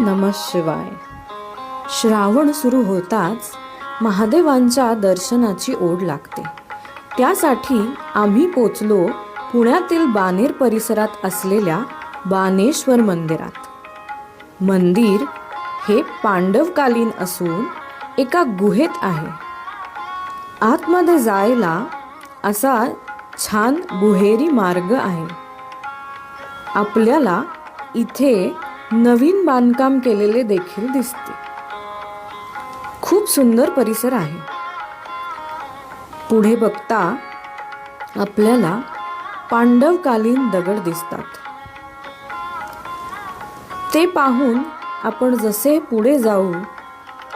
नमः शिवाय. श्रावण सुरू होताच महादेवांच्या दर्शनाची ओढ लागते. त्यासाठी आम्ही पोचलो पुण्यातील बाणेर परिसरात असलेल्या बाणेश्वर मंदिरात. मंदिर हे पांडवकालीन असून एका गुहेत आहे. आतमध्ये जायला असा छान गुहेरी मार्ग आहे. आपल्याला इथे नवीन बांधकाम केलेले देखील दिसते. खूप सुंदर परिसर आहे. पुढे बघता आपल्याला पांडवकालीन दगड दिसतात. ते पाहून आपण जसे पुढे जाऊ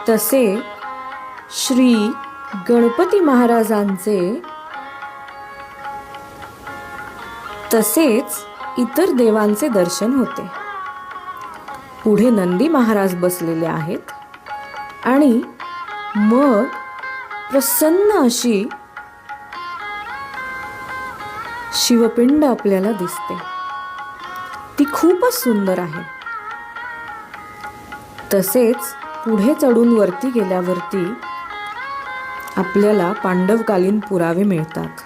तसे श्री गणपती महाराजांचे तसेच इतर देवांचे दर्शन होते. पुढे नंदी महाराज बसलेले आहेत आणि मग प्रसन्न अशी शिवपिंड आपल्याला दिसते. ती खूपच सुंदर आहे. तसेच पुढे चढून वरती गेल्यावरती आपल्याला पांडवकालीन पुरावे मिळतात.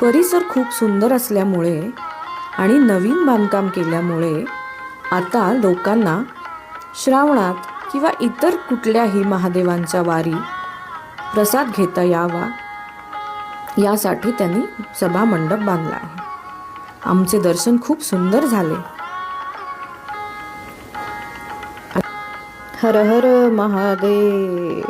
परिसर खूप सुंदर असल्यामुळे आणि नवीन बांधकाम केल्यामुळे आता लोकांना श्रावणात किंवा इतर कुठल्याही महादेवांच्या वारी प्रसाद घेता यावा यासाठी त्यांनी सभा मंडप बांधला आहे. आमचे दर्शन खूप सुंदर झाले. हर हर महादेव.